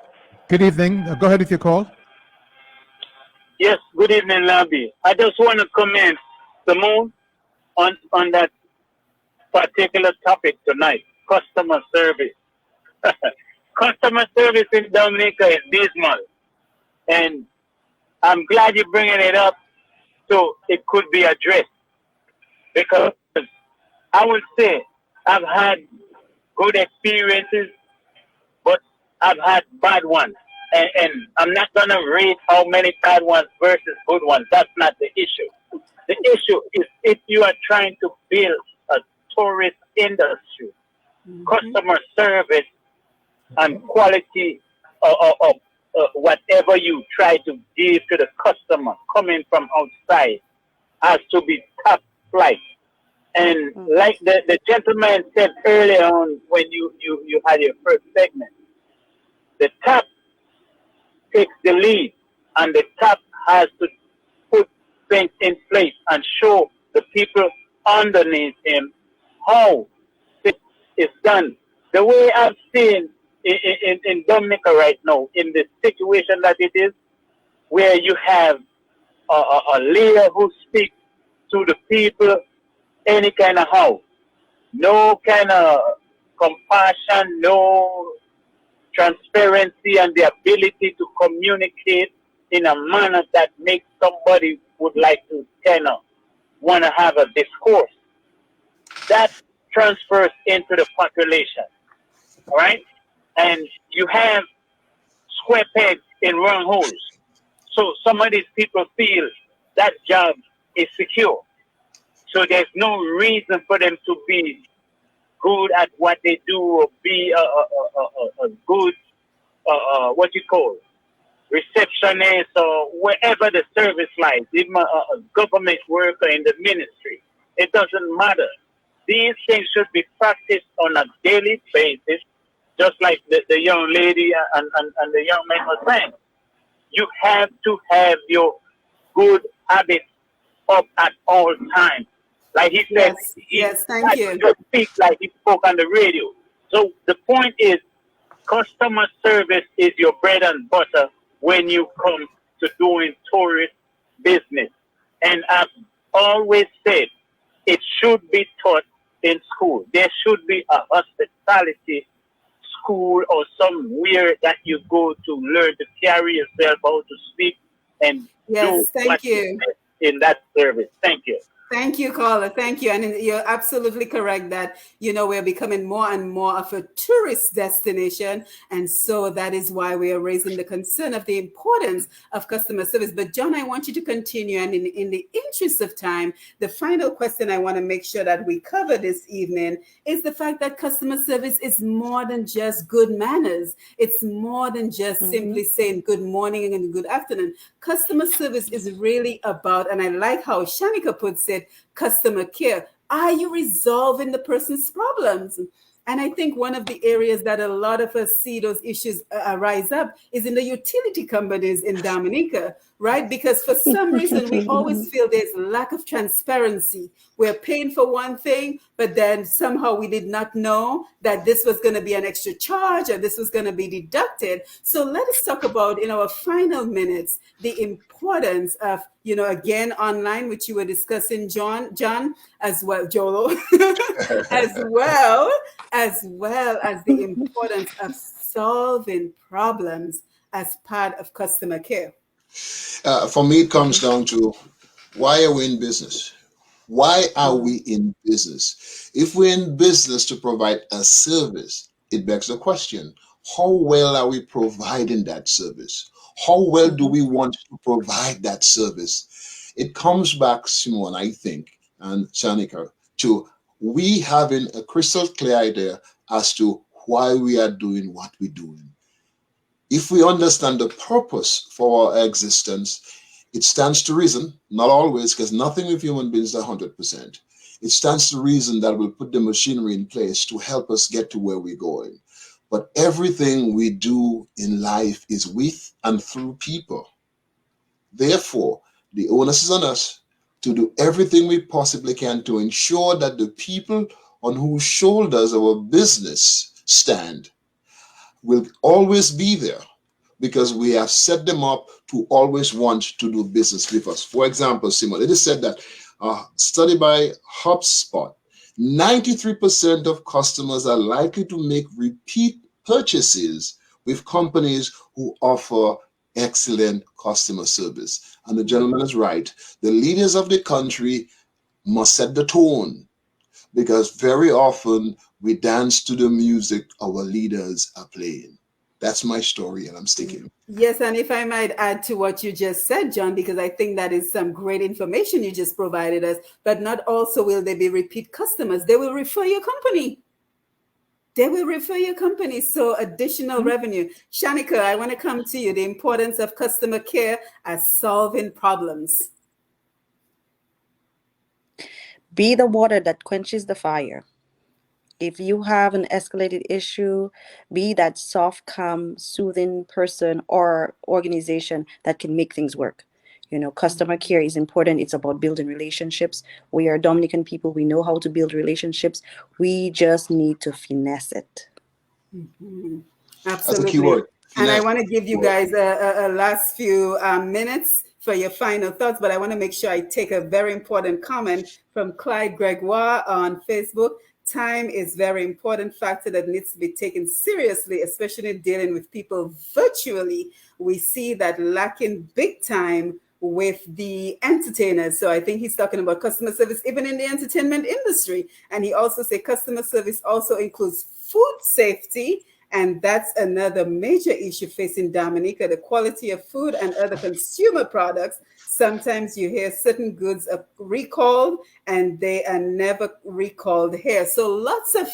Good evening. Go ahead with your call. Yes, good evening, Labby. I just want to comment, Simone, on that particular topic tonight, customer service. Customer service in Dominica is dismal, and I'm glad you're bringing it up so it could be addressed because I would say I've had good experiences, but I've had bad ones. And I'm not going to rate how many bad ones versus good ones. That's not the issue. The issue is if you are trying to build a tourist industry, Mhm. customer service and quality of whatever you try to give to the customer coming from outside has to be top flight. And Mm. like the gentleman said earlier on when you had your first segment, the top takes the lead and the top has to put things in place and show the people underneath him how this is done. The way I've seen in Dominica right now, in the situation that it is, where you have a leader who speaks to the people any kind of how, no kind of compassion, no transparency, and the ability to communicate in a manner that makes somebody would like to kind of want to have a discourse. That transfers into the population, all right? And you have square pegs in round holes. So some of these people feel that job is secure. So there's no reason for them to be good at what they do or be a good, what you call, receptionist or wherever the service lies, even a government worker in the ministry. It doesn't matter. These things should be practiced on a daily basis, just like the young lady and the young man was saying. You have to have your good habits up at all times. Like he said, Yes. he Yes. Thank had to you. just speak like he spoke on the radio. So the point is, customer service is your bread and butter when you come to doing tourist business. And I've always said it should be taught in school. There should be a hospitality school or somewhere that you go to learn to carry yourself, how to speak and do Yes. what Thank is you. best in that service. Thank you. Thank you, caller. Thank you. And you're absolutely correct that, we're becoming more and more of a tourist destination. And so that is why we are raising the concern of the importance of customer service. But, John, I want you to continue. And in the interest of time, the final question I want to make sure that we cover this evening is the fact that customer service is more than just good manners. It's more than just Mhm. simply saying good morning and good afternoon. Customer service is really about, and I like how Shanika puts it, customer care. Are you resolving the person's problems? And I think one of the areas that a lot of us see those issues rise up is in the utility companies in Dominica, right? Because for some reason, we always feel there's lack of transparency. We're paying for one thing, but then somehow we did not know that this was going to be an extra charge or this was going to be deducted. So let us talk about, in our final minutes, the importance of, again, online, which you were discussing, John, as well, Jolo, as well as the importance of solving problems as part of customer care. For me, it comes down to why are we in business? Why are we in business? If we're in business to provide a service, it begs the question, how well are we providing that service? How well do Mhm. we want to provide that service? It comes back, Simone, I think, and Shanika, to we having a crystal clear idea as to why we are doing what we're doing. If we understand the purpose for our existence, it stands to reason, not always, because nothing with human beings is 100%. It stands to reason that we'll put the machinery in place to help us get to where we're going. But everything we do in life is with and through people. Therefore, the onus is on us to do everything we possibly can to ensure that the people on whose shoulders our business stand will always be there because we have set them up to always want to do business with us. For example, Simone, it is said that a study by HubSpot, 93% of customers are likely to make repeat purchases with companies who offer excellent customer service. And the gentleman is right. The leaders of the country must set the tone because very often we dance to the music our leaders are playing. That's my story, and I'm sticking. Yes, and if I might add to what you just said, John, because I think that is some great information you just provided us, but not also will they be repeat customers. They will refer your company. They will refer your company. So additional revenue. Shanika, I want to come to you. The importance of customer care as solving problems. Be the water that quenches the fire. If you have an escalated issue, be that soft, calm, soothing person or organization that can make things work. Customer care is important. It's about building relationships. We are Dominican people. We know how to build relationships. We just need to finesse it. That's a key Absolutely. word. And I Finesse. want to give you guys a last few minutes for your final thoughts, but I want to make sure I take a very important comment from Clyde Gregoire on Facebook. Time is very important factor that needs to be taken seriously, especially dealing with people virtually. We see that lacking big time with the entertainers. So I think he's talking about customer service, even in the entertainment industry. And he also said customer service also includes food safety. And that's another major issue facing Dominica, the quality of food and other consumer products. Sometimes you hear certain goods are recalled and they are never recalled here. So lots of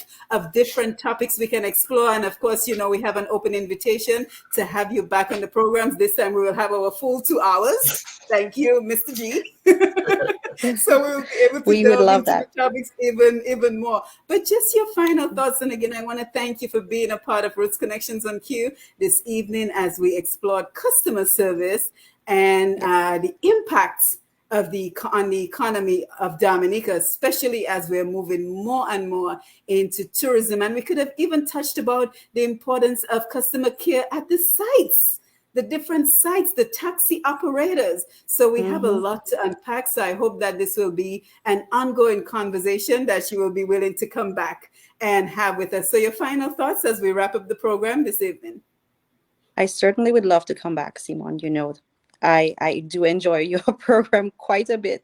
different topics we can explore. And of course, we have an open invitation to have you back on the programs. This time we will have our full 2 hours. Thank you, Mr. G. So we'll be able to We would delve love into the that. topics even more. But just your final thoughts. And again, I want to thank you for being a part of Roots Connections on Q this evening as we explored customer service and the impact on the economy of Dominica, especially as we're moving more and more into tourism. And we could have even touched about the importance of customer care at the sites, the different sites, the taxi operators. So we have a lot to unpack. So I hope that this will be an ongoing conversation that you will be willing to come back and have with us. So your final thoughts as we wrap up the program this evening. I certainly would love to come back, Simone. I do enjoy your program quite a bit.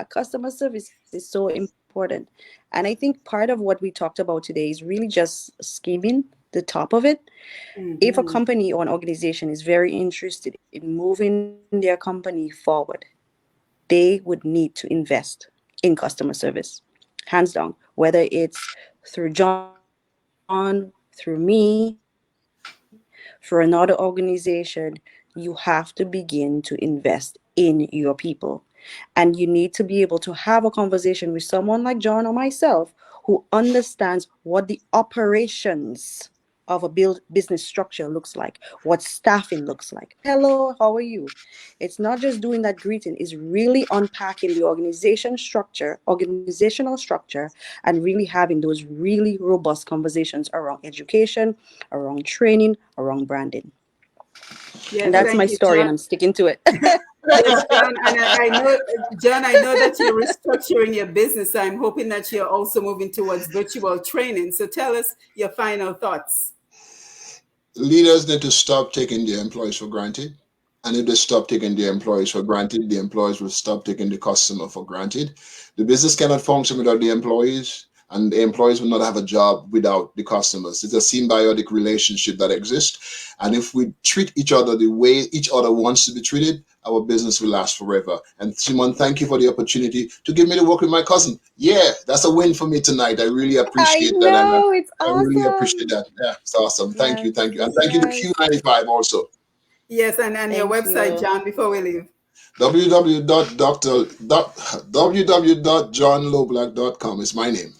Customer service is so important. And I think part of what we talked about today is really just skimming the top of it. If a Mm-hmm. company or an organization is very interested in moving their company forward, they would need to invest in customer service, hands down, whether it's through John, through me, for another organization. You have to begin to invest in your people. And you need to be able to have a conversation with someone like John or myself who understands what the operations of a business structure looks like, what staffing looks like. Hello, how are you? It's not just doing that greeting, it's really unpacking the organizational structure and really having those really robust conversations around education, around training, around branding. And that's Yes, my thank you, story and I'm John. sticking to it. Yes, John, and I know, John, I know that you're restructuring your business. I'm hoping that you're also moving towards virtual training. So tell us your final thoughts. Leaders need to stop taking their employees for granted. And if they stop taking their employees for granted, the employees will stop taking the customer for granted. The business cannot function without the employees, and the employees will not have a job without the customers. It's a symbiotic relationship that exists. And if we treat each other the way each other wants to be treated, our business will last forever. And Simon, thank you for the opportunity to give me to work with my cousin. Yeah, that's a win for me tonight. I really I appreciate that. And know, it's I really appreciate awesome. that. Yeah, it's awesome. Thank you. Thank you. Yes, And thank you to yes. Q95 also. Yes, and your Thank website, you. John, before we leave. www.johnloblack.com is my name.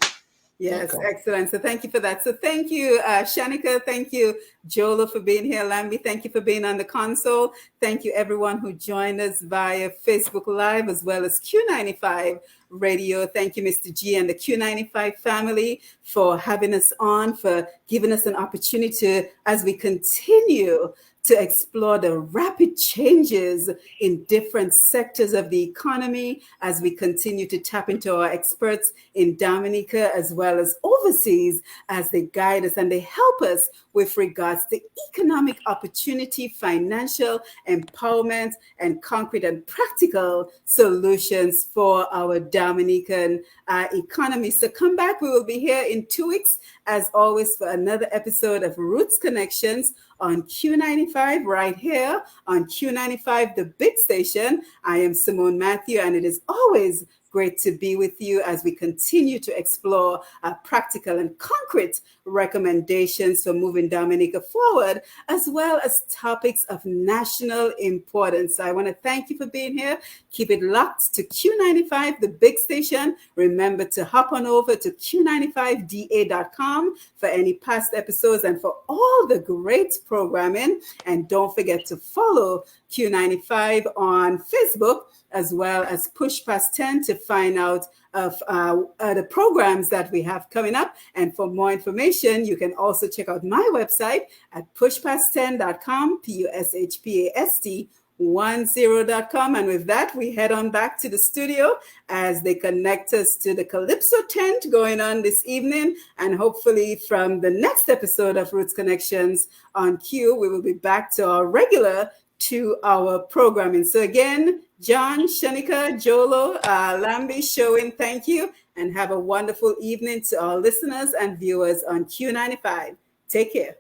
Yes, Welcome. excellent. So thank you for that. So thank you, Shanika. Thank you, Jolo, for being here. Lambi, thank you for being on the console. Thank you, everyone who joined us via Facebook Live as well as Q95 Radio. Thank you, Mr. G and the Q95 family for having us on, for giving us an opportunity to, as we continue to explore the rapid changes in different sectors of the economy as we continue to tap into our experts in Dominica as well as overseas as they guide us and they help us with regards to economic opportunity, financial empowerment, and concrete and practical solutions for our Dominican economy. So come back. We will be here in 2 weeks, as always, for another episode of Roots Connections on Q95 right here on Q95, the big station. I am Simone Mathieu, and it is always great to be with you as we continue to explore practical and concrete recommendations for moving Dominica forward, as well as topics of national importance. So I want to thank you for being here. Keep it locked to Q95, the big station. Remember to hop on over to q95da.com for any past episodes and for all the great programming. And don't forget to follow Q95 on Facebook as well as Push Past 10 to find out of the programs that we have coming up. And for more information, you can also check out my website at pushpast10.com, pushpast10.com. And with that, we head on back to the studio as they connect us to the Calypso tent going on this evening. And hopefully from the next episode of Roots Connections on Q, we will be back to our regular 2-hour programming. So again, John, Shanika, Jolo, Lambi, Showin, thank you, and have a wonderful evening to our listeners and viewers on Q95. Take care.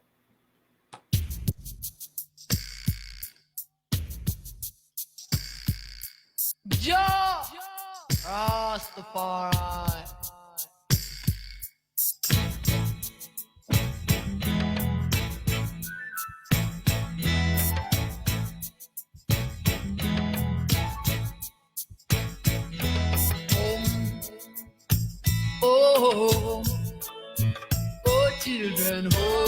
Joe Rastafari. Oh, oh, children, oh.